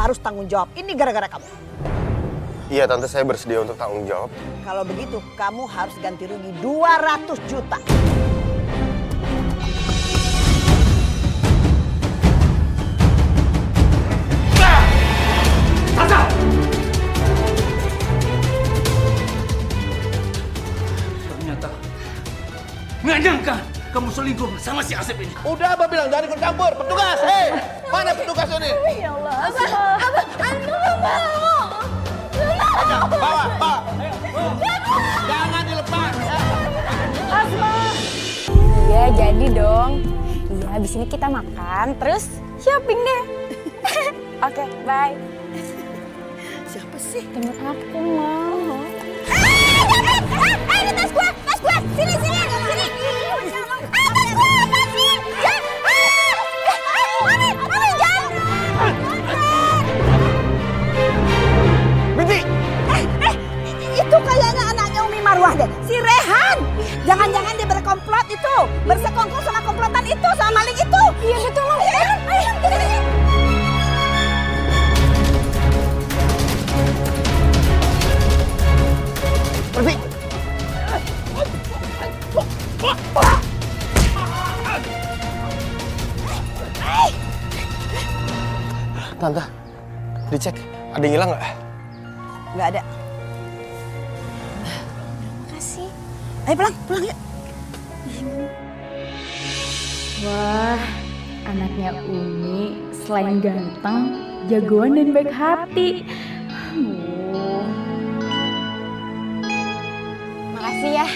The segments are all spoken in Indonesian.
harus tanggung jawab. Ini gara-gara kamu. Iya tante, saya bersedia untuk tanggung jawab. Kalau begitu kamu harus ganti rugi 200 juta. Ternyata nggak nyangka kamu selingkuh sama si Asep ini. Udah Abah bilang jangan ikut campur. Petugas, hei, mana petugas ini? Ya Allah, Abah nggak mau. Ayo, bawa. Jangan dilepas. Iya jadi dong. Iya habis ini kita makan terus shopping deh. Oke, bye. siapa sih? Temen aku mau. Ini tas gue. Sini. Binti! Itu kayaknya anaknya Umi Marwah deh. Si Rehan. Jangan-jangan dia berkomplot itu. Bersekongkol sama komplotan itu, sama maling itu. Iya betul loh. Ayo, kita. Pergi! Tante, dicek. Ada yang hilang nggak? Nggak ada. Makasih. Ayo pulang yuk. Wah, anaknya Umi selain ganteng, jagoan dan baik hati. Makasih ya.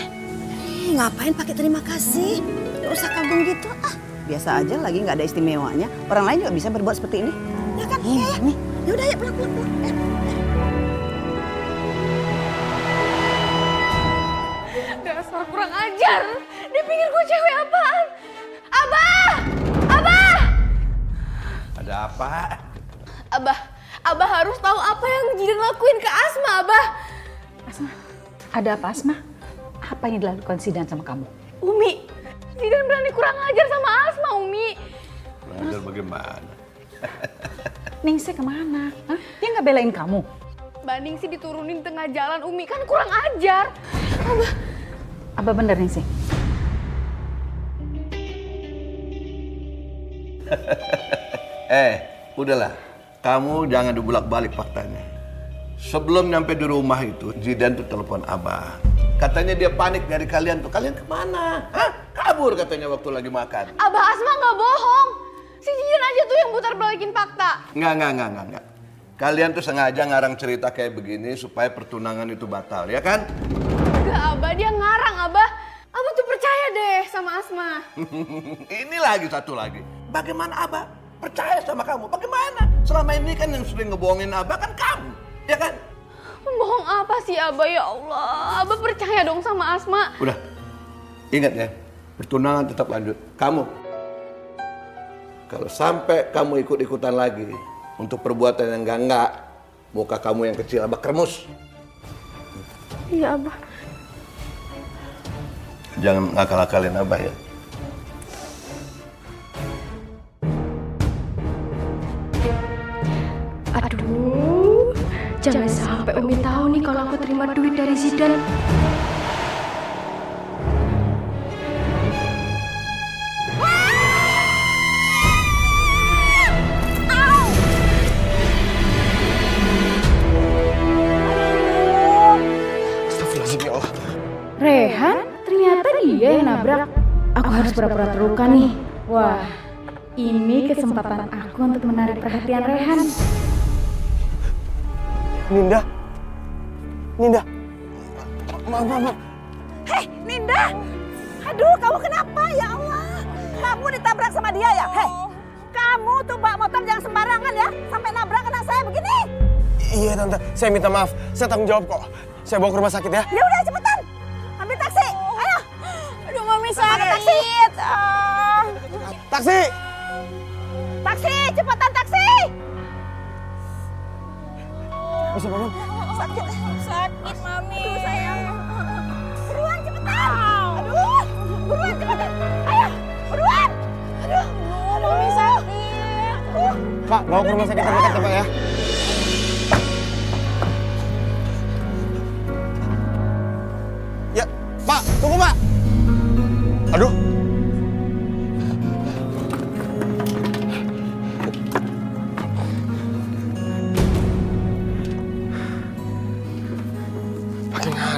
Ngapain pakai terima kasih? Nggak usah kagum gitu. Biasa aja lagi nggak ada istimewanya. Orang lain juga bisa berbuat seperti ini. Ya kan? Nih. Yaudah ya pulang. Dasar kurang ajar. Dia pikir gue cewek apaan? Abah! Ada apa? Abah harus tahu apa yang Jidan lakuin ke Asma, Abah. Asma, ada apa Asma? Apa yang dilakukan Zidan sama kamu? Umi, Jidan berani kurang ajar sama Asma, Umi. Belajar bagaimana? Ningsih kemana? Hah? Dia nggak belain kamu? Banding sih diturunin tengah jalan, Umi kan kurang ajar. Abah bener Ningsih? Udahlah. Kamu jangan dibulak-balik faktanya. Sebelum nyampe di rumah itu, Zidan tuh telepon Abah. Katanya dia panik dari kalian tuh. Kalian kemana? Hah? Kabur katanya waktu lagi makan. Abah Asma nggak bohong. Si Jidan aja tuh yang putar balikin fakta. Enggak. Kalian tuh sengaja ngarang cerita kayak begini supaya pertunangan itu batal, ya kan? Enggak, Abah, dia ngarang, Abah. Abah tuh percaya deh sama Asma. Ini lagi satu lagi. Bagaimana Abah percaya sama kamu? Bagaimana? Selama ini kan yang sering ngebohongin Abah kan kamu, ya kan? Pembohong apa sih Abah, ya Allah? Abah percaya dong sama Asma. Udah, ingat ya, pertunangan tetap lanjut. Kamu, kalau sampai kamu ikut-ikutan lagi untuk perbuatan yang enggak, muka kamu yang kecil Abah kremus. Iya, Abah. Jangan ngakal-akalin Abah ya. Aduh, jangan sampai Umi tahu nih kalau aku terima duit dari Zidan. Astagfirullahaladzim ya Allah. Rehan? Ternyata dia yang nabrak. Aku harus pura-pura terluka nih. Wah, ini kesempatan aku untuk menarik perhatian Rehan. Ninda. Maaf. Hei, Ninda! Aduh, kamu kenapa ya Allah? Kamu ditabrak sama dia ya? Hei, kamu tuh bawa motor jangan sembarangan ya. Sampai nabrak anak saya begini. Iya tante, saya minta maaf. Saya tanggung jawab kok. Saya bawa ke rumah sakit ya. Ya udah cepetan. Ambil taksi. Ayo. Aduh, Mami Mana taksi? sakit. Taksi! Taksi, cepetan taksi. Bisa bangun? Sakit, Mami. Aduh, sayang. Buruan cepetan. Aduh, buruan cepetan. Ayo, buruan. Aduh, Mami sakit. Pak, bawa ke rumah sakit terdekat ya Pak ya.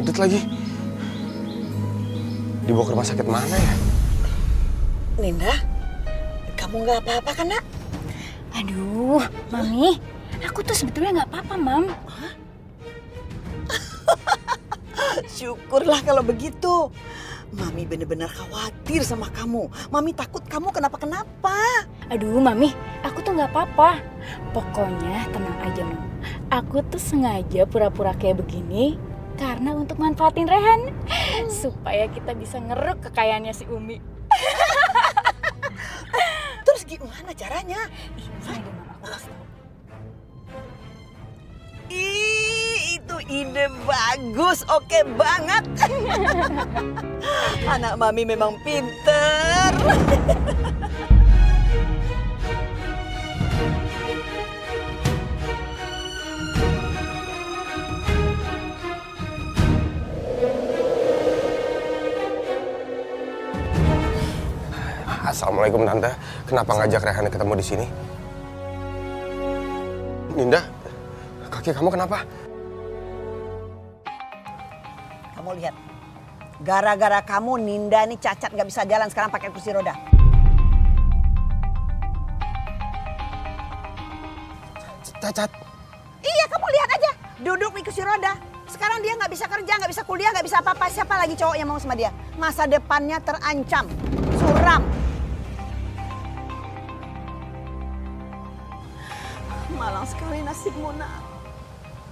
padat lagi. Dibawa ke rumah sakit mana ya? Ninda, kamu nggak apa-apa kan, Nak? Aduh, Mami, aku tuh sebetulnya nggak apa-apa, Mam. Syukurlah kalau begitu. Mami benar-benar khawatir sama kamu. Mami takut kamu kenapa-kenapa. Aduh, Mami, aku tuh nggak apa-apa. Pokoknya tenang aja, Mam. Aku tuh sengaja pura-pura kayak begini karena untuk manfaatin Rehan. Supaya kita bisa ngeruk kekayaannya si Umi. Terus gimana caranya? Sini deh, Mam, aku kasih tahu. Ih, itu ide bagus, oke banget. Anak Mami memang pinter. Assalamualaikum Tante. Kenapa ngajak Rehan ketemu di sini? Ninda, kaki kamu kenapa? Kamu lihat, gara-gara kamu Ninda nih cacat nggak bisa jalan sekarang pakai kursi roda. Cacat. Iya, kamu lihat aja, duduk di kursi roda. Sekarang dia nggak bisa kerja, nggak bisa kuliah, nggak bisa apa-apa. Siapa lagi cowok yang mau sama dia? Masa depannya terancam, suram. Malang sekali nasibmu, Nak.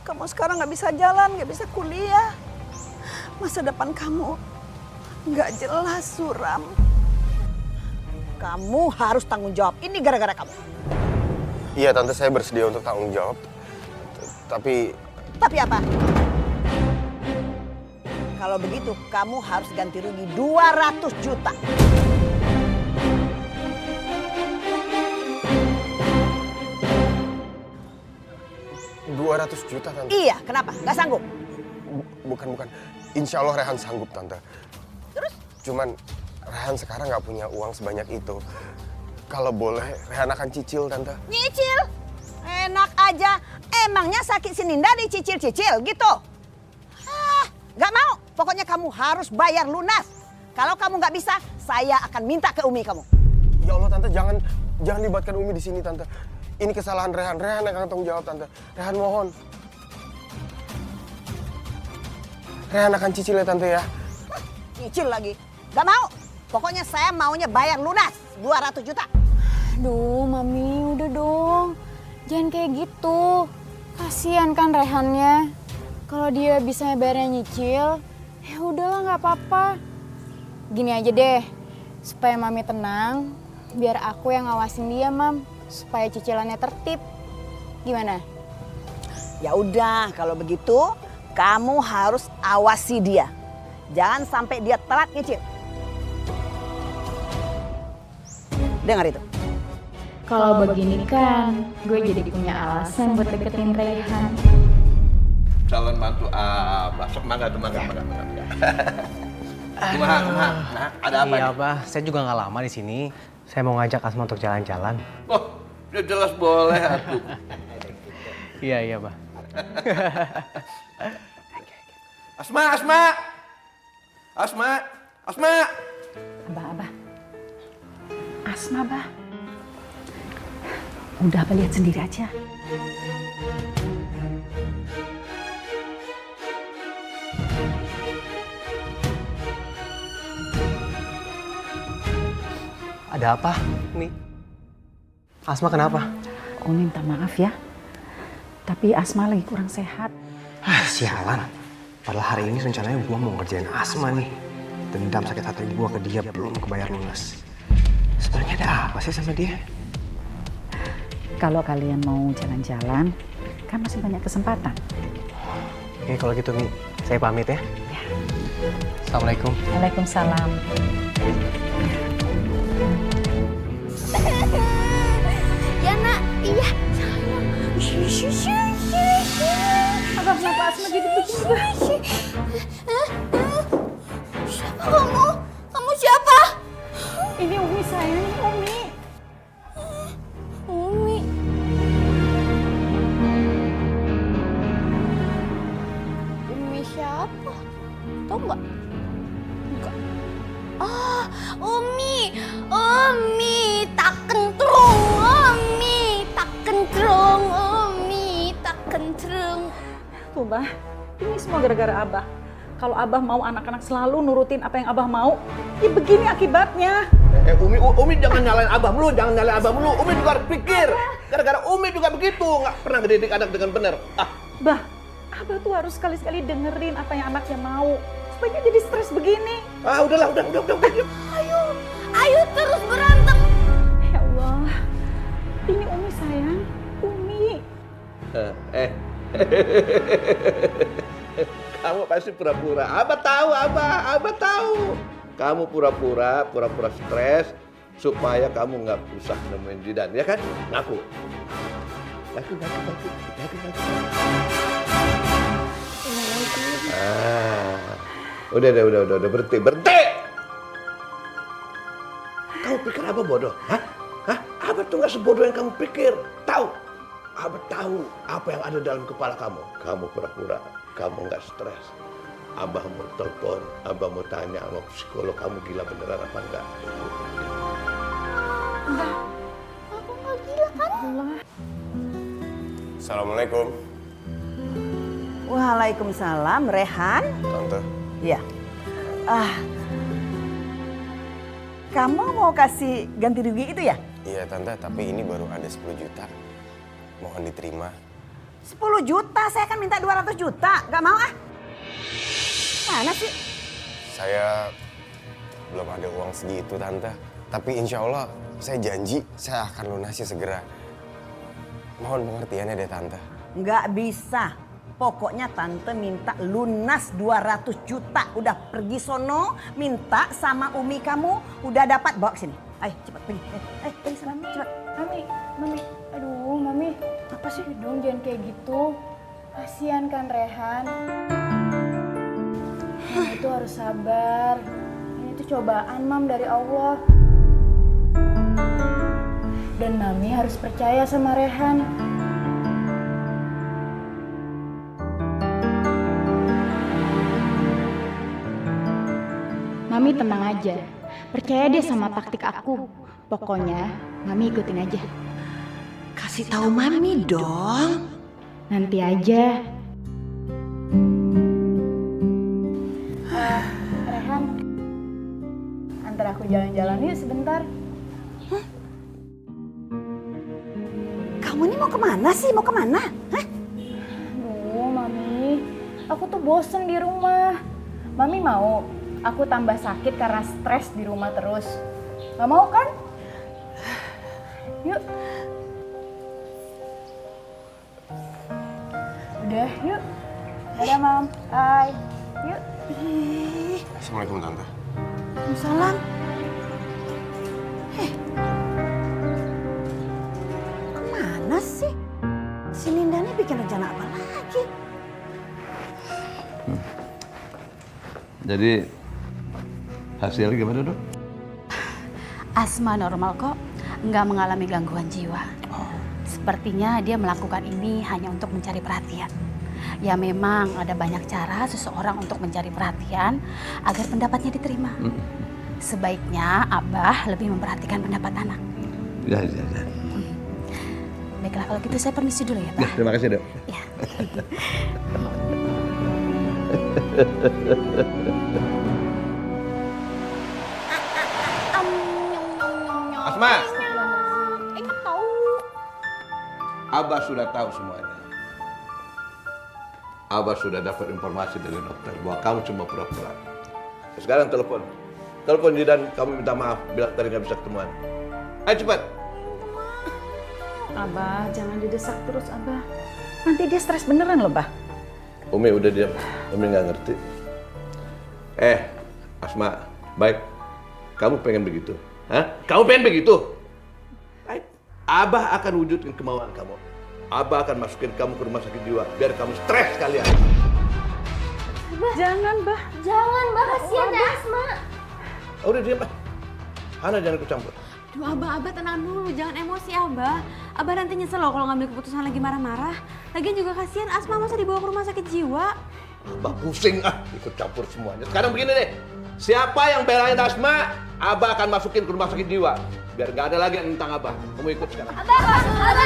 Kamu sekarang nggak bisa jalan, nggak bisa kuliah. Masa depan kamu nggak jelas, suram. Kamu harus tanggung jawab. Ini gara-gara kamu. Iya Tante, saya bersedia untuk tanggung jawab. Tapi Tapi apa? Kalau begitu, kamu harus ganti rugi 200 juta. $200 juta Tante. Iya, kenapa? Nggak sanggup? Bukan. Insya Allah Rehan sanggup Tante. Terus? Cuman Rehan sekarang nggak punya uang sebanyak itu. Kalau boleh, Rehan akan cicil Tante. Nyicil? Enak aja. Emangnya sakit si Ninda dicicil-cicil gitu? Nggak mau. Pokoknya kamu harus bayar lunas. Kalau kamu nggak bisa, saya akan minta ke Umi kamu. Ya Allah Tante, jangan libatkan Umi di sini Tante. Ini kesalahan Rehan. Rehan yang akan tanggung jawab Tante. Rehan mohon. Rehan akan cicil ya Tante ya. Cicil lagi. Nggak mau. Pokoknya saya maunya bayar lunas 200 juta. Aduh, Mami, udah dong. Jangan kayak gitu. Kasian kan Rehannya. Kalau dia bisa bayarnya nyicil, ya udahlah nggak apa-apa. Gini aja deh, supaya Mami tenang, biar aku yang ngawasin dia, Mam. Supaya cicilannya tertib. Gimana? Ya udah, kalau begitu kamu harus awasi dia. Jangan sampai dia telat nyicil. Dengar itu. Kalau begini kan, gue jadi punya alasan buat deketin Rehan. Calon mantu Abah. Sok mangga. Kumaha. Nah, ada apa Iya, nih? Bah. Saya juga nggak lama di sini. Saya mau ngajak Asma untuk jalan-jalan. Oh, ya jelas boleh atuh. Iya, Bah. Asma. Abah. Asma, Bah. Udah, Abah lihat sendiri aja. Ada apa? Nih. Asma kenapa? Oh, minta maaf ya. Tapi Asma lagi kurang sehat. Sialan. Padahal hari ini rencananya gua mau ngerjain Asma nih. Dendam sakit hati gua ke dia belum kebayar lunas. Sebenarnya ada apa sih sama dia? Kalau kalian mau jalan-jalan, kan masih banyak kesempatan. Oke, kalau gitu nih, saya pamit ya. Assalamualaikum. Waalaikumsalam. Ya, Nak. Iya. Abang kenapa Asma jadi begini? Siapa kamu? Kamu siapa? Ini Umi sayang, Umi. Umi. Umi siapa? Tuh, Bah. Ini semua gara-gara Abah. Kalau Abah mau anak-anak selalu nurutin apa yang Abah mau, ya begini akibatnya. Umi jangan nyalain Abah mulu, jangan nyalain Abah mulu. Umi juga harus pikir. Gara-gara Umi juga begitu, nggak pernah ngedidik anak dengan benar. Bah, Abah tuh harus sekali-sekali dengerin apa yang anaknya mau. Supaya dia jadi stres begini. Udahlah. Ayo terus berantem. Ya Allah, ini Umi sayang, Umi. Kamu pasti pura-pura. Abah tahu. Kamu pura-pura stres supaya kamu nggak usah nemuin Zidan, ya kan? Ngaku. Udah berhenti. Kamu pikir Abah bodoh? Hah? Abah tuh nggak sebodoh yang kamu pikir. Abah tahu apa yang ada dalam kepala kamu. Kamu pura-pura, kamu nggak stres. Abah mau telepon, Abah mau tanya sama psikolog kamu gila beneran apa enggak. Enggak, aku nggak gila kan? Assalamualaikum. Waalaikumsalam, Rehan. Tante. Iya. Kamu mau kasih ganti rugi itu ya? Iya Tante, tapi ini baru ada 10 juta. Mohon diterima. 10 juta, saya akan minta 200 juta. Gak mau ah? Mana sih? Saya belum ada uang segitu Tante. Tapi insya Allah saya janji saya akan lunasi segera. Mohon pengertiannya deh Tante. Nggak bisa. Pokoknya Tante minta lunas 200 juta. Udah pergi sono, minta sama Umi kamu. Udah dapat, bawa ke sini. Ayo cepat pergi. Pergi sana, cepat. Mami. Aduh, Mami. Apa sih? Dong jangan kayak gitu. Kasian kan Rehan. Mami itu harus sabar. Ini tuh cobaan, Mam, dari Allah. Dan Mami harus percaya sama Rehan. Mami tenang aja. Percaya deh sama taktik aku. Pokoknya Mami ikutin aja. Kasih tahu Mami dong. Nanti aja. Rehan, antar aku jalan-jalan yuk sebentar. Kamu ini mau kemana sih? Mau kemana? Hah? Aduh, Mami. Aku tuh bosen di rumah. Mami mau aku tambah sakit karena stres di rumah terus. Gak mau kan? Yuk. Udah, yuk. Dadah, Mam. Bye. Yuk. Assalamualaikum Tante. Waalaikumsalam. Kemana sih? Si Ninda ini bikin rencana apa lagi? Jadi hasilnya gimana dok? Asma normal kok, nggak mengalami gangguan jiwa. Sepertinya dia melakukan ini hanya untuk mencari perhatian. Ya memang ada banyak cara seseorang untuk mencari perhatian agar pendapatnya diterima. Sebaiknya Abah lebih memperhatikan pendapat anak. Ya. Baiklah kalau gitu saya permisi dulu ya Pak. Ya, terima kasih dok. Ya. Asma, Ingat tahu. Abah sudah tahu semuanya. Abah sudah dapat informasi dari dokter bahwa kamu cuma pura-pura. Sekarang telepon Zidan, kamu minta maaf bilang tadi nggak bisa ketemuan. Ayo cepat. Abah, jangan didesak terus, Abah. Nanti dia stres beneran loh, Bah. Umi udah diam, Umi nggak ngerti. Asma, baik. Kamu pengen begitu? Hah? Kamu pengen begitu? Baik. Abah akan wujudin kemauan kamu. Abah akan masukin kamu ke rumah sakit jiwa biar kamu stres sekalian. Jangan, Bah. Jangan, Bah. Kasihan deh Asma. Udah diam, Bah. Hana jangan ikut campur. Duh Abah tenang dulu, jangan emosi Abah. Abah nanti nyesel loh kalau ngambil keputusan lagi marah-marah. Lagian juga kasihan Asma masa dibawa ke rumah sakit jiwa. Abah pusing ikut campur semuanya. Sekarang begini deh, siapa yang belain Asma, Abah akan masukin ke rumah sakit jiwa. Biar gak ada lagi yang tentang Abah. Kamu ikut sekarang. Abah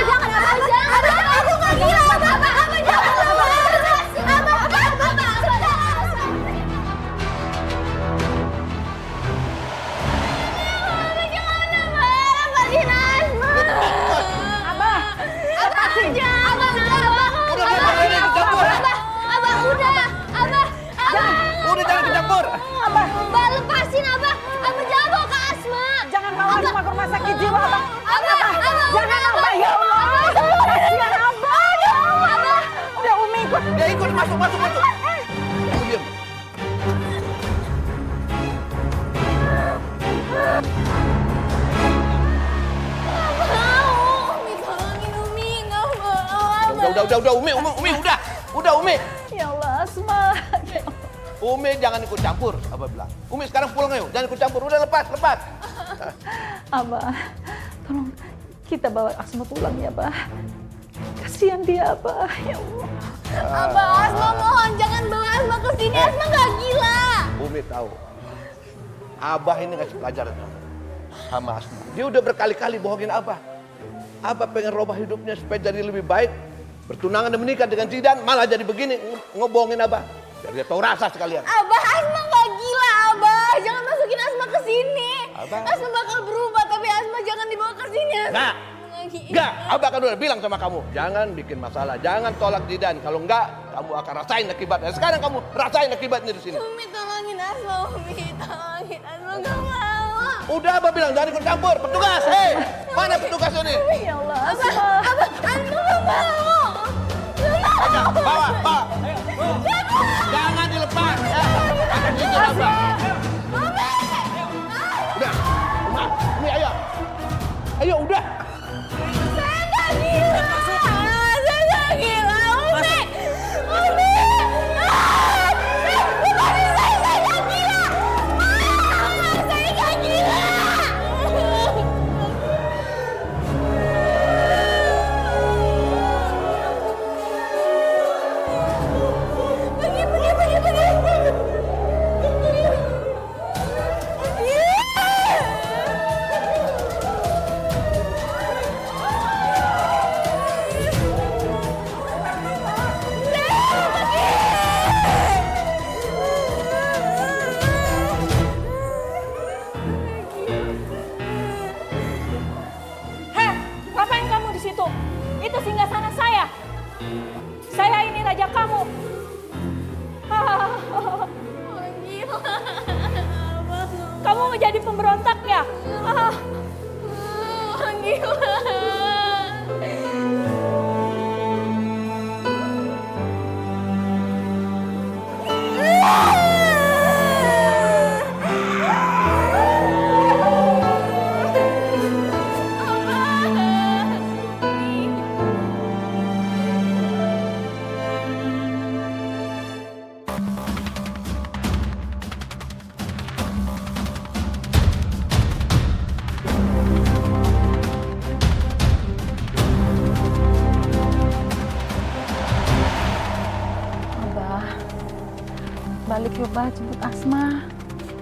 jangan, Abah jangan. Abah nggak gila, Abah jangan. udah, Umi, udah, Umi. Ya Allah, Asma. Umi jangan ikut campur, Abah bilang. Umi sekarang pulang ayo, jangan ikut campur, udah lepas. Abah, tolong kita bawa Asma pulang ya, Abah. Kasihan dia, Abah. Ya Allah. Abah, Asma mohon jangan bawa Asma ke sini. Asma nggak gila. Umi tahu. Abah ini ngasih pelajaran sama Asma. Dia udah berkali-kali bohongin Abah. Abah pengen rubah hidupnya supaya jadi lebih baik. Bertunangan dan menikah dengan Zidan, malah jadi begini, ngebohongin Abah. Biar dia tahu rasa sekalian. Abah, Asma nggak gila, Abah. Jangan masukin Asma ke sini. Abah. Asma bakal berubah, tapi Asma jangan dibawa ke sini. Enggak, Abah kan udah bilang sama kamu, jangan bikin masalah, jangan tolak Zidan. Kalau enggak, kamu akan rasain akibatnya. Sekarang kamu rasain akibatnya di sini. Umi tolongin Asma, Umi tolongin Asma, nggak mau. Udah Abah bilang jangan ikut campur. Petugas, hei, mana petugas ini? Ya Allah, Asma. Abah, Asma nggak mau. Aja, bawa. Jangan dilepas. Ya. Akan jujur Abah. Udah, Umi, ayo. Ayo, udah. Saya nggak gila. Saya nggak gila, Umi. Umi. Bukan saya nggak gila. Saya nggak gila. Heh, ngapain kamu di situ? Itu singgasana saya. Saya ini raja kamu. Kamu mau jadi pemberontak ya? Balik yuk, Bah, jemput Asma.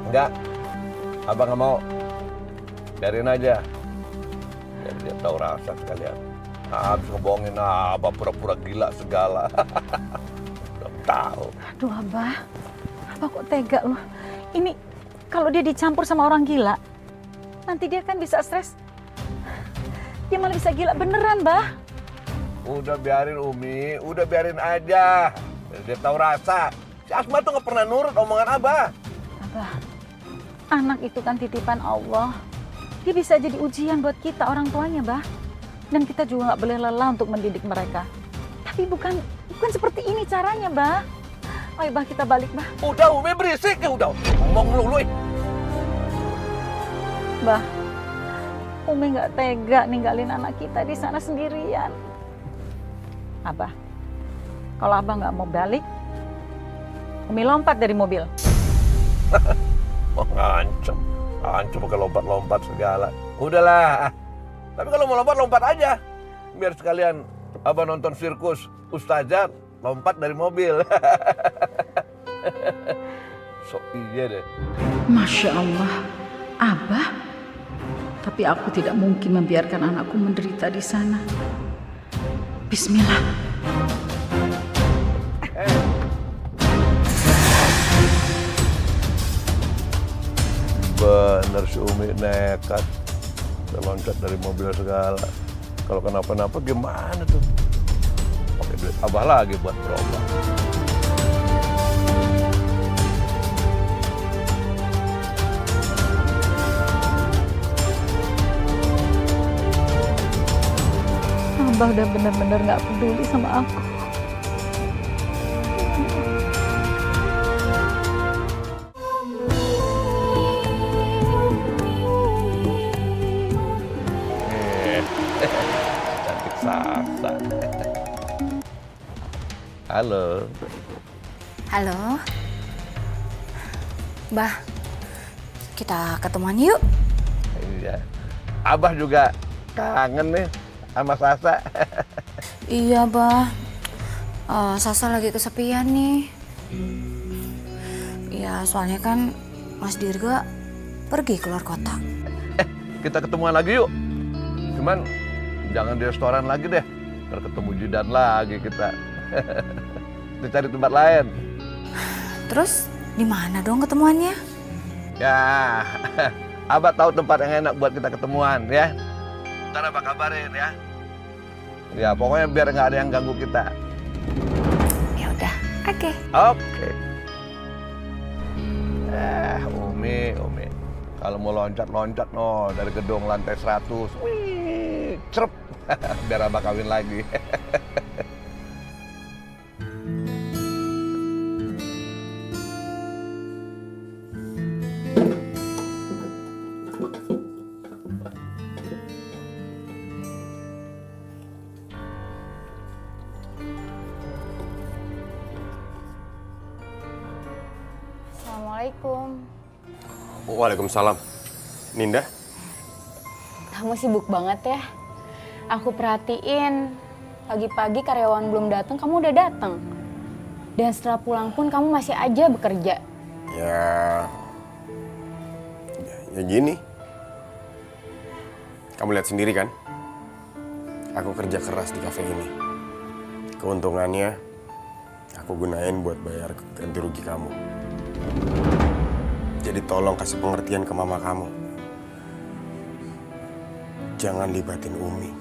Enggak, Abah nggak mau. Biarin aja. Biar dia tahu rasa sekalian. Habis ngebohongin Abah pura-pura gila segala. Belum tahu. Aduh, Abah. Abah kok tega loh. Ini kalau dia dicampur sama orang gila, nanti dia kan bisa stres. Dia malah bisa gila beneran, Bah. Udah biarin Umi, udah biarin aja. Biar dia tahu rasa. Si Asma tuh nggak pernah nurut omongan Abah. Abah, anak itu kan titipan Allah. Dia bisa jadi ujian buat kita orang tuanya, Bah. Dan kita juga nggak boleh lelah untuk mendidik mereka. Tapi bukan seperti ini caranya, Bah. Ayo, Bah, kita balik, Bah. Udah Umi berisik ya udah. Ngomong melulu. Bah, Umi nggak tega ninggalin anak kita di sana sendirian. Abah, kalau Abah nggak mau balik, Umi lompat dari mobil. Oh, ngancem pakai lompat-lompat segala. Udahlah. Tapi kalau mau lompat aja. Biar sekalian Abah nonton sirkus Ustazah lompat dari mobil. So iya deh. Masya Allah, Abah. Tapi aku tidak mungkin membiarkan anakku menderita di sana. Bismillah. Bener si Umi nekat. Loncat dari mobil segala. Kalau kenapa-napa gimana tuh? Pakai duit Abah lagi buat berobat. Abah udah bener-bener nggak peduli sama aku. Cantik Sasa. Halo. Halo. Bah, kita ketemuan yuk. Iya. Abah juga kangen nih sama Sasa. Iya, Bah. Sasa lagi kesepian nih. Ya, soalnya kan Mas Dirga pergi keluar kota. Kita ketemuan lagi yuk. Cuman jangan di restoran lagi deh. Ntar ketemu Jidan lagi kita. Kita cari tempat lain. Terus di mana dong ketemuannya? Ya, Abah tahu tempat yang enak buat kita ketemuan ya. Ntar Abah kabarin ya. Ya pokoknya biar nggak ada yang ganggu kita. Ya udah, oke. Oke. Umi. Kalau mau loncat-loncat dari gedung lantai 100. Wih, cerep. Biar Abah kawin lagi. Assalamualaikum. Waalaikumsalam. Ninda? Kamu sibuk banget ya. Aku perhatiin pagi-pagi karyawan belum datang, kamu udah datang. Dan setelah pulang pun kamu masih aja bekerja. Ya gini. Kamu lihat sendiri kan? Aku kerja keras di kafe ini. Keuntungannya aku gunain buat bayar ganti rugi kamu. Jadi tolong kasih pengertian ke mama kamu. Jangan libatin Umi.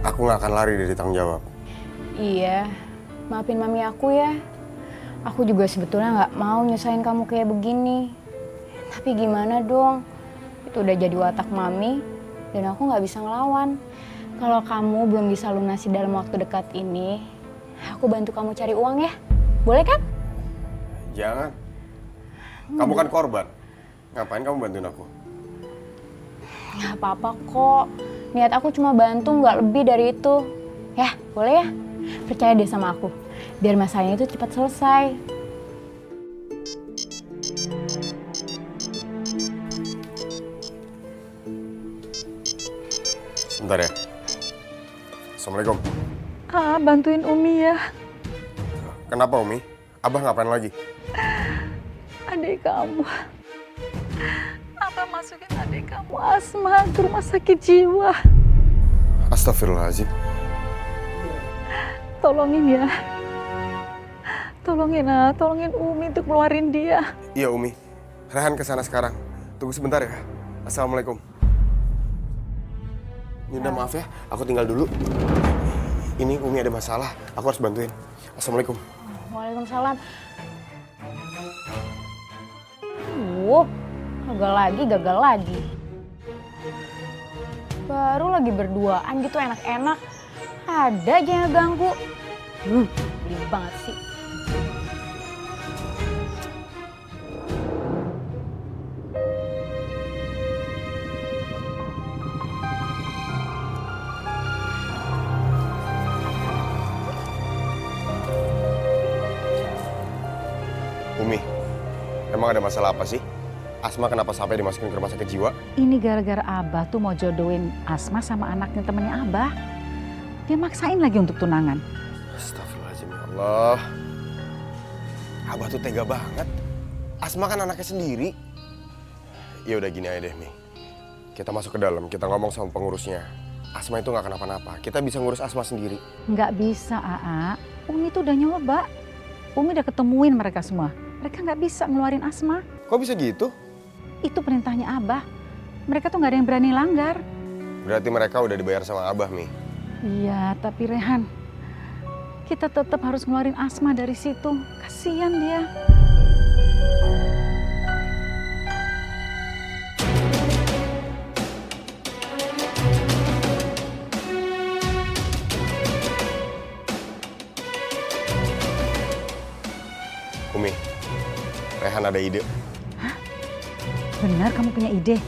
Aku gak akan lari dari tanggung jawab. Iya, maafin mami aku ya. Aku juga sebetulnya gak mau nyusahin kamu kayak begini. Tapi gimana dong? Itu udah jadi watak mami dan aku gak bisa ngelawan. Kalau kamu belum bisa lunasi dalam waktu dekat ini, aku bantu kamu cari uang ya. Boleh kan? Jangan. Kamu kan korban. Ngapain kamu bantuin aku? Gak apa-apa kok. Niat aku cuma bantu, gak lebih dari itu. Ya, boleh ya? Percaya deh sama aku. Biar masalahnya itu cepat selesai. Sebentar ya. Assalamualaikum. Bantuin Umi ya. Kenapa Umi? Abah ngapain lagi? Adik kamu. Abah masukin adik kamu Asma ke rumah sakit jiwa. Astagfirullahaladzim. Tolongin ya. Tolongin Umi untuk keluarin dia. Iya Umi. Rehan kesana sekarang. Tunggu sebentar ya. Assalamualaikum. Ninda maaf ya, aku tinggal dulu. Ini Umi ada masalah, aku harus bantuin. Assalamualaikum. Waalaikumsalam. Gagal lagi. Baru lagi berduaan gitu enak-enak. Ada aja yang ganggu. Geli banget sih. Umi, emang ada masalah apa sih? Asma kenapa sampai dimasukin ke rumah sakit jiwa? Ini gara-gara Abah tuh mau jodohin Asma sama anaknya temennya Abah. Dia maksain lagi untuk tunangan. Astagfirullahaladzim ya Allah. Abah tuh tega banget. Asma kan anaknya sendiri. Ya udah gini aja deh Mi. Kita masuk ke dalam, kita ngomong sama pengurusnya. Asma itu nggak kenapa-napa. Kita bisa ngurus Asma sendiri. Nggak bisa, Aa. Umi tuh udah nyoba. Umi udah ketemuin mereka semua. Mereka nggak bisa ngeluarin Asma. Kok bisa gitu? Itu perintahnya Abah. Mereka tuh nggak ada yang berani langgar. Berarti mereka udah dibayar sama Abah, Mi. Iya, tapi Rehan, kita tetap harus ngeluarin Asma dari situ. Kasian dia. Umi, Rehan ada ide. Hah? Benar kamu punya ide?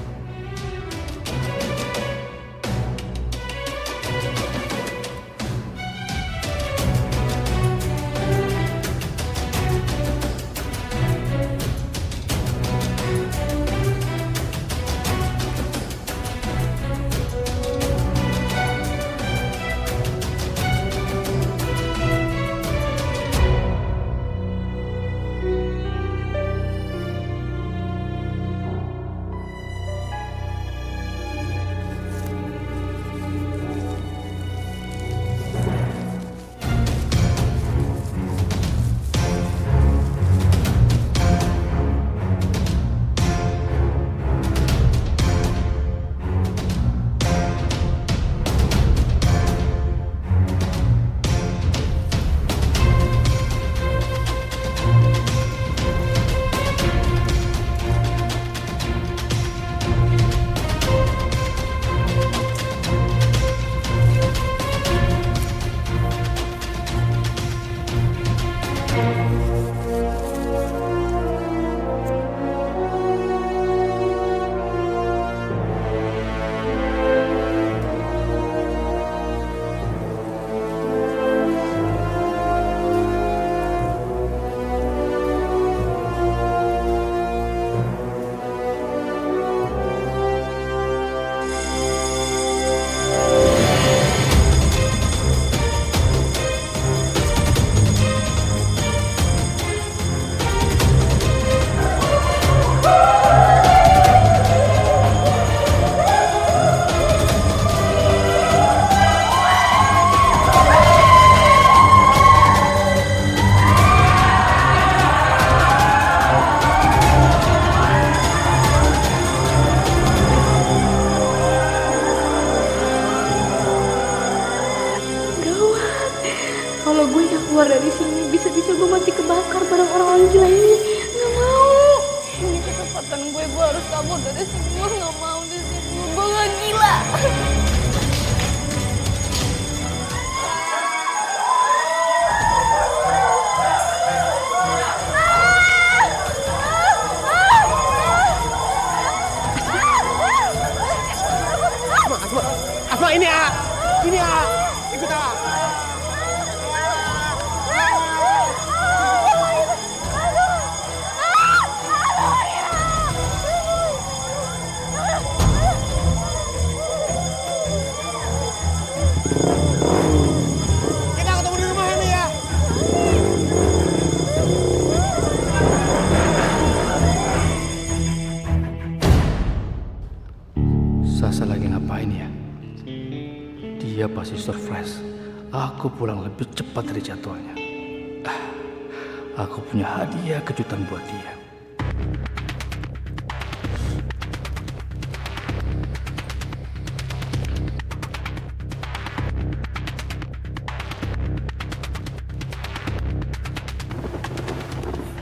Kalau gue gak keluar dari sini, bisa-bisa gue mati kebakar bareng orang-orang gila ini. Gak mau. Ini kesempatan gue harus kabur dari sini. Gue gak mau di sini. Gue gak gila. Asma, ini ikut A. Kita ketemu di rumah ini ya. Sasa lagi ngapain ya? Dia pasti surprise. Aku pulang lebih cepat dari jadwalnya. Aku punya hadiah kejutan buat dia.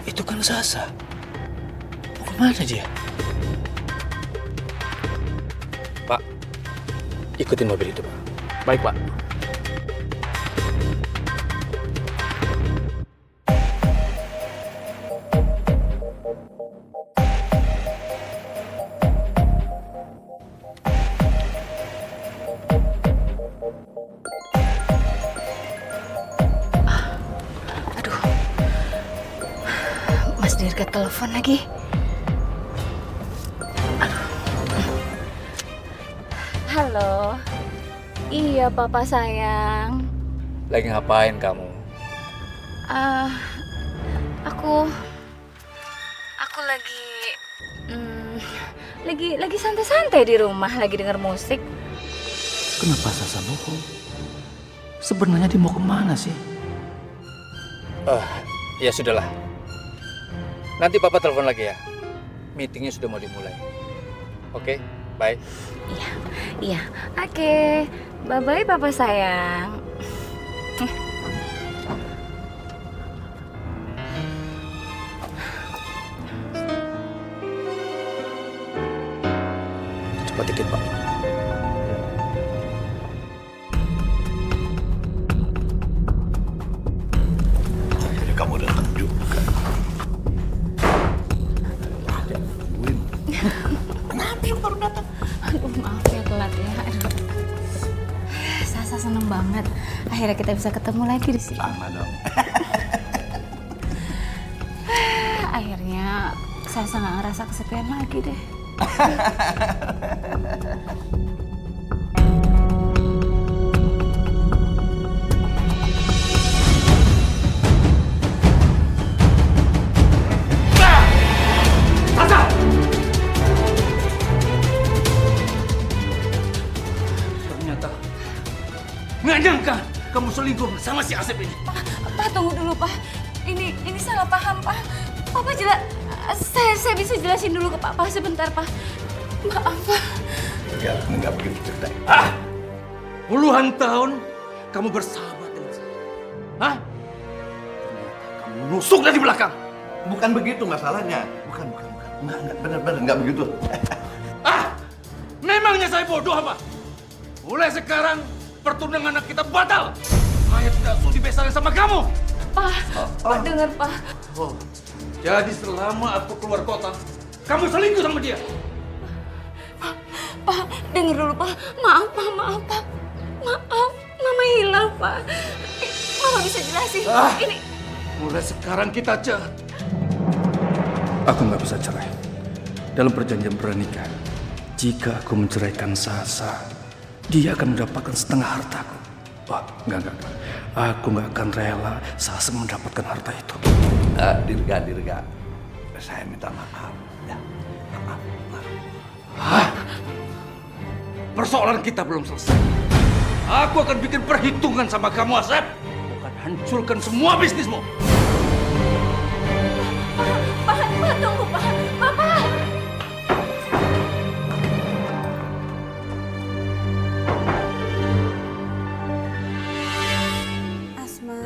Itu kan Sasa. Mau kemana dia? Pak, ikutin mobil itu, Pak. Baik, Pak. Aduh, Mas Dirga telepon lagi. Halo. Iya, Papa sayang. Lagi ngapain kamu? Aku lagi santai-santai di rumah, lagi denger musik. Kenapa Sasa bohong? Sebenarnya dia mau kemana sih? Ya sudahlah. Nanti Papa telepon lagi ya. Meetingnya sudah mau dimulai. Oke, bye. Iya. Oke. Bye-bye, Papa sayang. Cepat dikit, Pak. Akhirnya kamu datang juga. Kenapa lu baru datang? Aduh, maaf ya telat ya. Aduh. Sasa seneng banget. Akhirnya kita bisa ketemu lagi di sini. Sama dong. Akhirnya Sasa nggak ngerasa kesepian lagi deh. Ternyata nggak nyangka kamu selingkuh sama si Asep ini. Pak, tunggu dulu, Pak. Ini salah paham, Pak. Papa saya bisa jelasin dulu ke Papa sebentar, Pak. Maaf, Pak. Enggak begitu ceritanya. Puluhan tahun kamu bersahabat dengan saya. Ternyata kamu nusuk dari belakang. Bukan begitu masalahnya. Bukan. Enggak, benar-benar enggak begitu. Memangnya saya bodoh apa? Mulai sekarang pertunangan anak kita batal. Saya tidak sudi besaran sama kamu. Pak, dengar, Pak. Jadi selama aku keluar kota, kamu selingkuh sama dia. Pak, dengar dulu, Pak. Maaf, Pak. Maaf, Mama hilang, Pak. Mama bisa jelasin. Ini Mulai sekarang kita jahat. Aku nggak bisa cerai. Dalam perjanjian pernikahan, jika aku menceraikan Sasa, dia akan mendapatkan setengah hartaku. Enggak. Aku nggak akan rela Sasa mendapatkan harta itu. Dirga. Saya minta maaf. Ya, maaf. Persoalan kita belum selesai. Aku akan bikin perhitungan sama kamu, Asep. Aku akan hancurkan semua bisnismu. Pak, tunggu, Pak. Papa. Asma,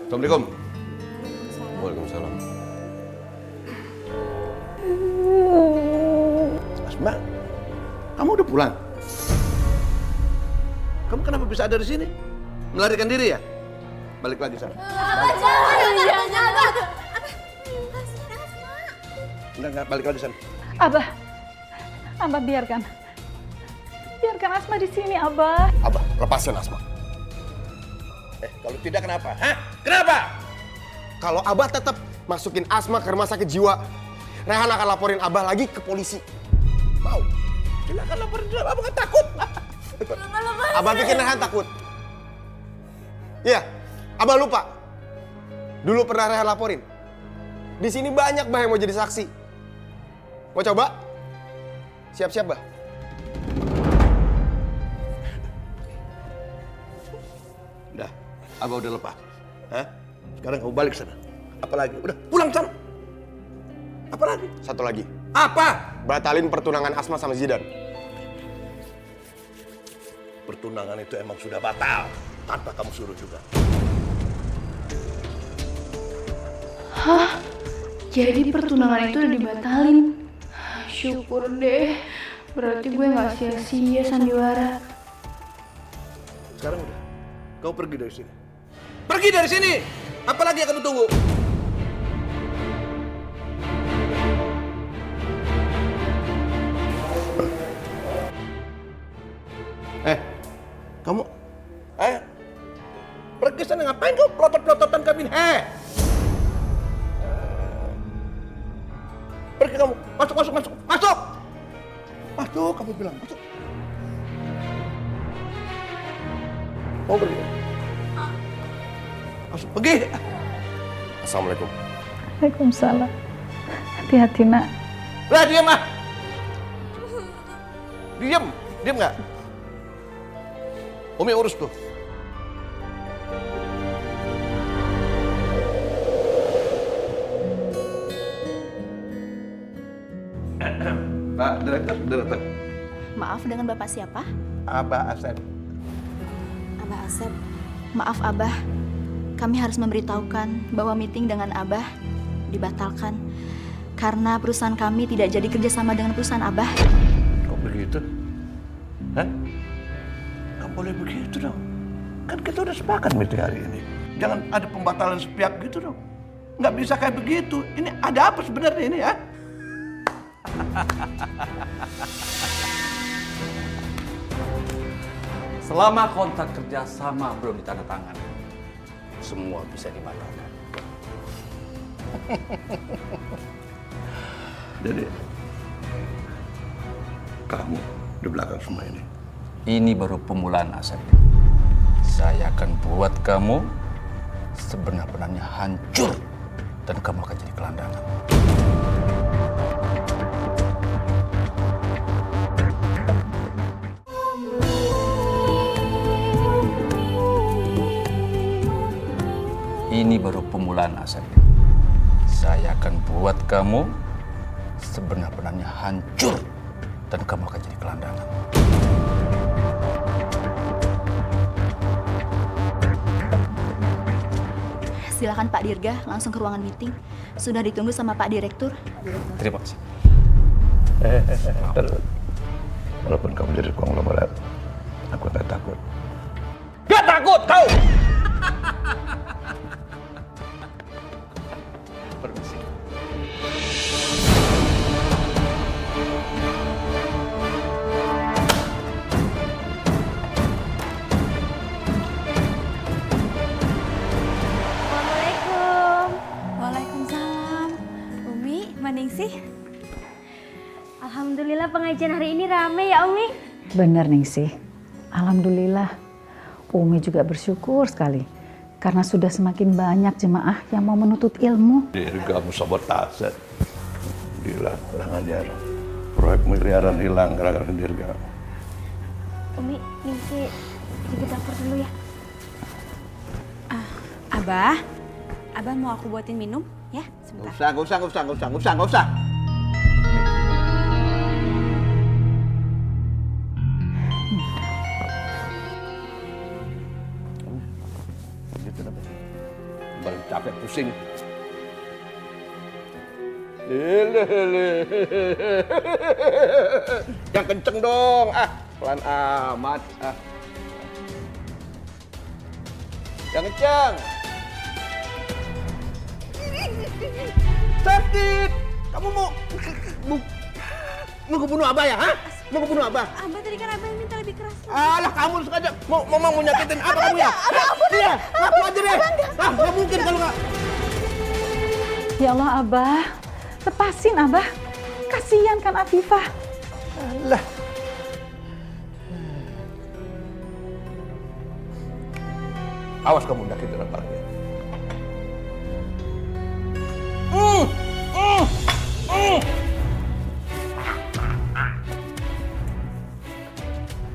Assalamualaikum. Waalaikumsalam. Asma, kamu udah pulang? Kamu kenapa bisa ada di sini? Melarikan diri ya? Balik lagi sana. Enggak, balik lagi sana. Abah, Abah biarkan Asma di sini, Abah. Abah, lepasin Asma. Kalau tidak kenapa? Hah? Kenapa? Kalau Abah tetap masukin Asma ke rumah sakit jiwa, Rehan akan laporin Abah lagi ke polisi. Mau? Silakan laporin, Abah nggak takut. Abah bikin Rehan takut. Iya, Abah lupa. Dulu pernah Rehan laporin. Di sini banyak Bah yang mau jadi saksi. Mau coba? Siap-siap, Bah. Udah, Abah udah lepas. Hah? Sekarang kamu balik sana. Apa lagi? Udah, pulang sana. Apa lagi? Satu lagi. Apa? Batalin pertunangan Asma sama Zidan. Pertunangan itu emang sudah batal. Tanpa kamu suruh juga. Hah? Jadi pertunangan itu udah dibatalin? Syukur deh. Berarti gue gak sia-sia sandiwara. Sekarang udah. Kau pergi dari sini. Pergi dari sini! Apalagi yang kamu tunggu? Kamu? Pergi sana ngapain kau pelotot-pelototan kabin? Pergi kamu. Masuk. Masuk, kamu bilang. Masuk. Mau pergi? Masuk, pergi. Assalamualaikum. Waalaikumsalam. Hati-hati, Nak. Lah, diam ah. Diam nggak? Umi urus tuh. Pak Direktur. Maaf, dengan Bapak siapa? Abah Asep. Abah Asep. Maaf Abah, kami harus memberitahukan bahwa meeting dengan Abah dibatalkan karena perusahaan kami tidak jadi kerjasama dengan perusahaan Abah. Kok begitu? Hah? Nggak boleh begitu dong. Kan kita udah sepakat meeting hari ini. Jangan ada pembatalan sepihak gitu dong. Nggak bisa kayak begitu. Ini ada apa sebenarnya ini ya? Selama kontrak kerjasama belum ditandatangani, semua bisa dibatalkan. Jadi, kamu di belakang semua ini. Ini baru pemulaan, Asep. Saya akan buat kamu sebenar-benarnya hancur dan kamu akan jadi gelandangan. Ini baru pemulaan, Asep. Saya akan buat kamu sebenar-benarnya hancur dan kamu akan jadi gelandangan. Silakan Pak Dirga langsung ke ruangan meeting. Sudah ditunggu sama Pak Direktur. Terima kasih. Walaupun kamu jadi konglomerat, aku tak takut. Gak takut kau! Permisi. Assalamualaikum. Waalaikumsalam. Umi, Maningsih. Alhamdulillah pengajian hari ini rame ya Umi. Bener, Ningsih. Alhamdulillah. Umi juga bersyukur sekali karena sudah semakin banyak jemaah yang mau menuntut ilmu. Dirga sabotase. Gila, kurang ajar. Proyek miliaran hilang gara-gara Dirga. Umi, Ningsih pergi ke dapur dulu ya. Abah mau aku buatin minum ya? Sebentar. Nggak usah. capek pusing. Lele. Yang kenceng dong. Pelan amat. Yang kenceng. Sakit. Kamu mau ngebunuh Abah ya? Mau ngebunuh Abah? Abah tadi kan Abah yang minta lebih keras. Alah, kamu sengaja mau nyakitin Abah kamu ya? Iya, ngaku aja deh. Nggak mungkin kalau nggak. Ya Allah, Abah. Lepasin, Abah. Kasihan kan Afifah. Alah. Awas kamu nyakitin Abahnya.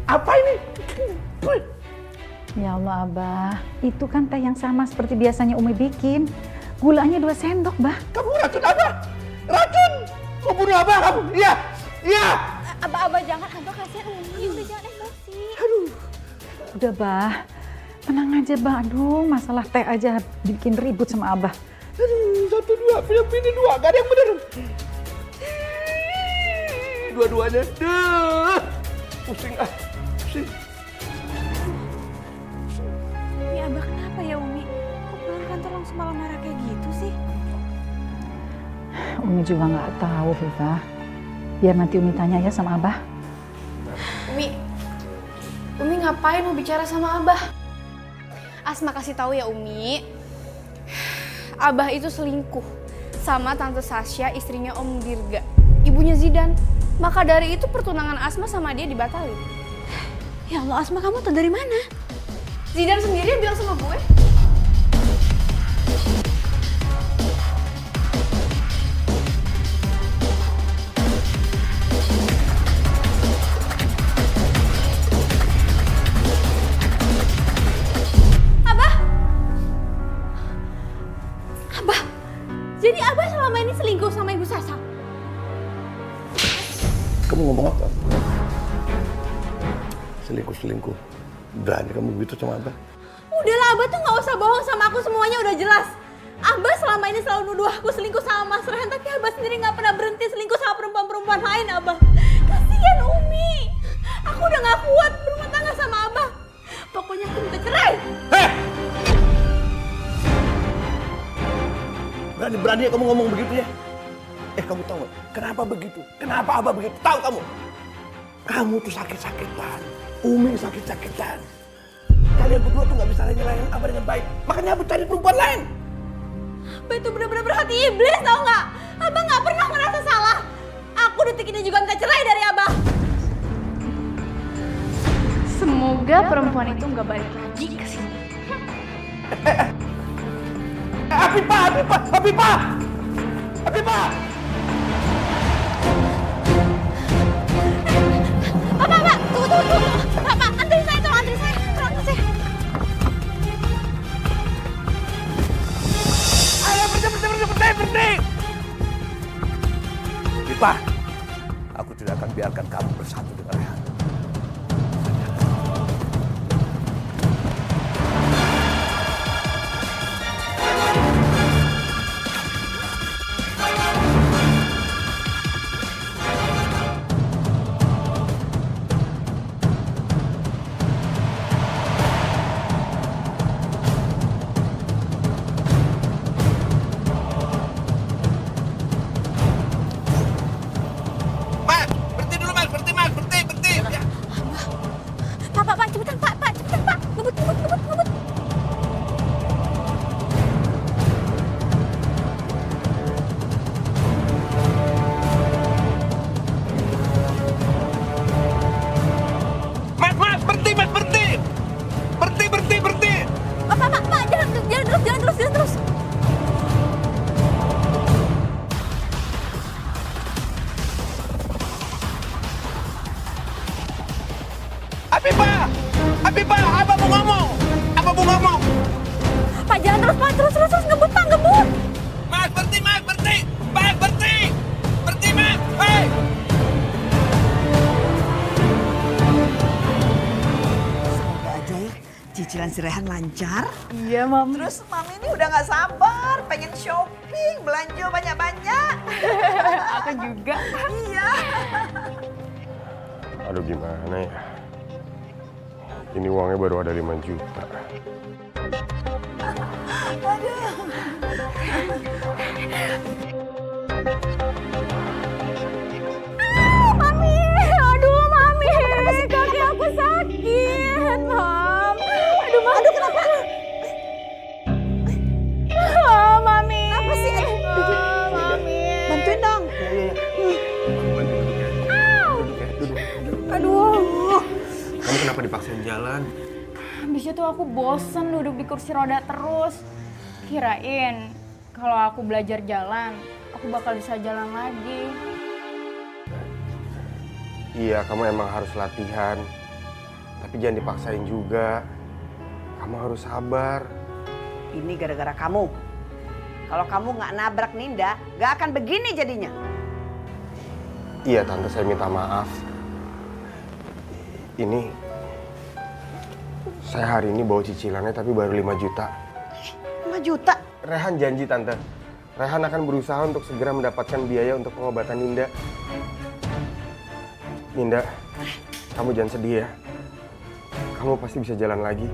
Apa ini? Ya Allah, Abah. Itu kan teh yang sama seperti biasanya Umi bikin. Gulanya 2 sendok, Bah. Kamu racun Abah? Racun! Mau bunuh Abah kamu? Iya! Iya! Abah jangan, Abah kasihan Umi. Udah jangan emosi. Aduh. Udah, Bah. Tenang aja, Bah. Aduh, masalah teh aja bikin ribut sama Abah. Aduh, 1, 2, pilih 2. Gak ada yang bener. Dua-duanya. Pusing pusing. Umi, Abah kenapa ya Umi? Kok pulang kantor langsung malah marah kayak gitu sih? Umi juga nggak tahu, Viva. Biar nanti Umi tanya ya sama Abah. Umi ngapain mau bicara sama Abah? Asma kasih tahu ya Umi. Abah itu selingkuh sama Tante Sasha, istrinya Om Dirga, ibunya Zidan. Maka dari itu pertunangan Asma sama dia dibatalin. Ya Allah, Asma kamu tahu dari mana? Zidan sendiri yang bilang sama gue. Jadi Abah selama ini selingkuh sama Ibu Sasa? Kamu ngomong apa? Selingkuh. Berani kamu begitu sama Abah? Udahlah, Abah tuh nggak usah bohong sama aku, semuanya udah jelas. Abah selama ini selalu nuduh aku selingkuh sama Mas Rehan, tapi Abah sendiri nggak pernah berhenti selingkuh sama perempuan-perempuan lain, Abah. Kasihan Umi. Aku udah nggak kuat berumah tangga sama Abah. Pokoknya aku minta cerai. Berani-beraninya kamu ngomong begitu ya? Kamu tahu gak? Kenapa begitu? Kenapa Abah begitu? Tahu kamu? Kamu tuh sakit-sakitan. Umi sakit-sakitan. Kalian berdua tuh gak bisa layan Abah dengan baik. Makanya Abah cari perempuan lain. Abah itu bener-bener berhati iblis, tau gak? Abah gak pernah merasa salah. Aku detik ini juga minta cerai dari Abah. Semoga perempuan itu gak balik lagi ke sini. Afifah! Pak, tunggu. Pak, antri saya. Ayo, berhenti! Afifah, aku tidak akan biarkan kamu bersatu dengan Rehan. Pak, cepetan Pak, ngebut. Berhenti! Pak, jalan terus. Afifah, Abah mau ngomong. Pak, jalan terus, Pak, terus, ngebut. Mas, berhenti! Mas, berhenti, Mas! Hei! Semoga aja ya, cicil pelajaran si Rehan lancar. Iya, Mam. Terus Mami ini udah gak sabar, pengen shopping, belanja banyak-banyak. Aku juga. Iya. Aduh gimana ya? Ini uangnya baru ada 5 juta. Mami, aduh Mami, kaki aku sakit, Mam. Aduh, Mam. Aduh, kenapa? Oh, Mami. Apa sih? Mami. Bantuin dong. Aduh. Kamu kenapa dipaksain jalan? Habis itu aku bosen duduk di kursi roda terus. Kirain kalau aku belajar jalan, aku bakal bisa jalan lagi. Iya, kamu emang harus latihan. Tapi jangan dipaksain juga. Kamu harus sabar. Ini gara-gara kamu. Kalau kamu nggak nabrak Ninda, nggak akan begini jadinya. Iya, Tante, saya minta maaf. Ini, saya hari ini bawa cicilannya tapi baru 5 juta. 5 juta? Rehan janji, Tante. Rehan akan berusaha untuk segera mendapatkan biaya untuk pengobatan Ninda. Ninda, kamu jangan sedih ya. Kamu pasti bisa jalan lagi.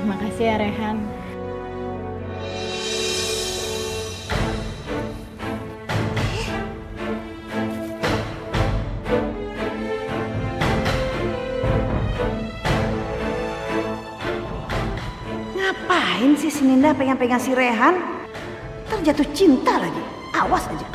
Makasih ya Rehan. Ngapain sih si Ninda pegang-pegang si Rehan? Ntar jatuh cinta lagi. Awas aja.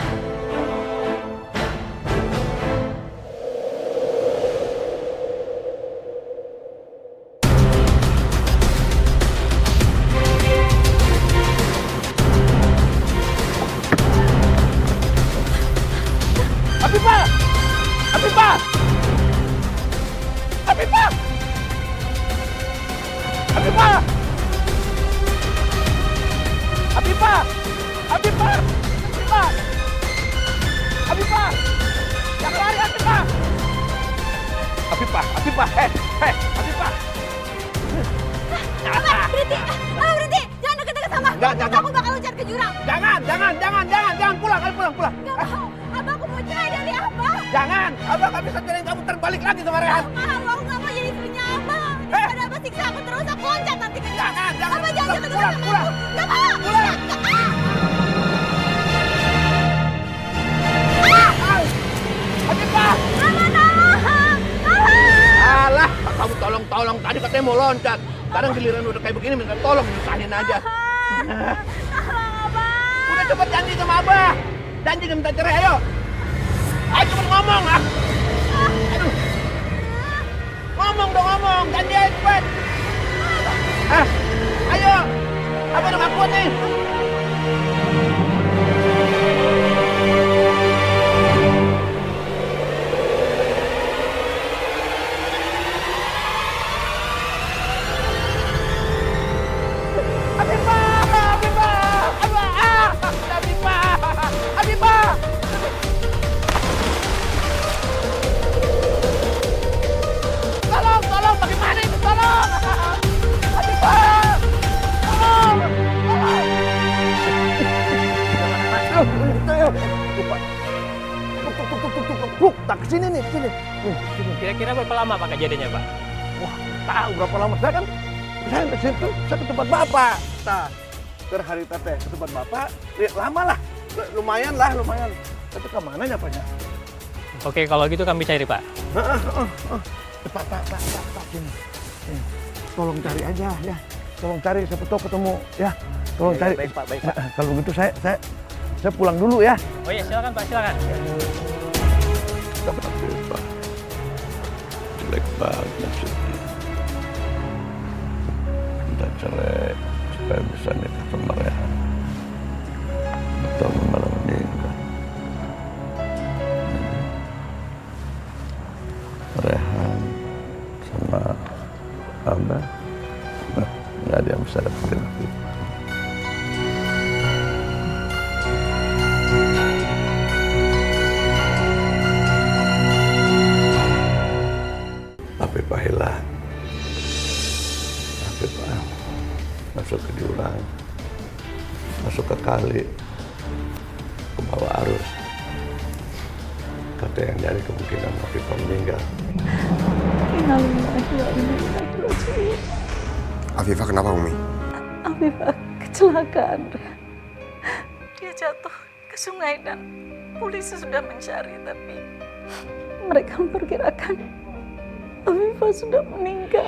Berhenti! Jangan deket-deket sama aku. Aku bakal loncat ke jurang. Jangan pulang, pulang. Gak mau. Abah, aku mau cerai dari Abah. Jangan, Abah gak bisa biarin kamu terbalik lagi sama Rehan. Abah, aku gak mau jadi istrinya Abah. Daripada Abah siksa aku terus, aku loncat nanti ke jurang. Jangan. Abah, jangan deket-deket sama Pulang. aku. Gak mau. Pulang. Afifah! Alah, kamu tolong. Tadi katanya mau loncat. Sekarang giliran udah kayak begini minta tolong, nyusahin aja. Udah cepet janji sama Abah. Janji minta cerai, ayo. Ayo cepet ngomong ah. Aduh. Ngomong. Janji aja cepet. Ayo. Abah udah gak kuat nih. Tolong, bagaimana itu? Tolong! Afifah! Tolong! Tuk, tak kesini nih, kesini. Kira-kira berapa lama Pak kejadiannya, Pak? Wah, tahu berapa lama saya ke situ, saya ke tempat Bapak. Nah, hari tete ke tempat Bapak, lama lah, lumayan. Tapi kemana nyapanya? Oke, kalau gitu kami cari, Pak. Pak, sini. Tolong cari aja ya. Tolong cari, siapa tahu ketemu ya. Tolong cari. Baik, Pak. Kalau begitu saya pulang dulu ya. Oh iya, silakan, Pak, silakan. Pak, jelek banget nasibnya. Minta cerai supaya bisa nikah sama Rehan. Atau malah meninggal. Rehan sama Abah, nggak ada yang bisa dapetin aku. Tapi Pak Hilah, bawa arus. Kata yang dari kemungkinan Afifah meninggal. Afifah kenapa, Umi? Afifah kecelakaan. Dia jatuh ke sungai dan polisi sudah mencari, tapi mereka memperkirakan Afifah sudah meninggal.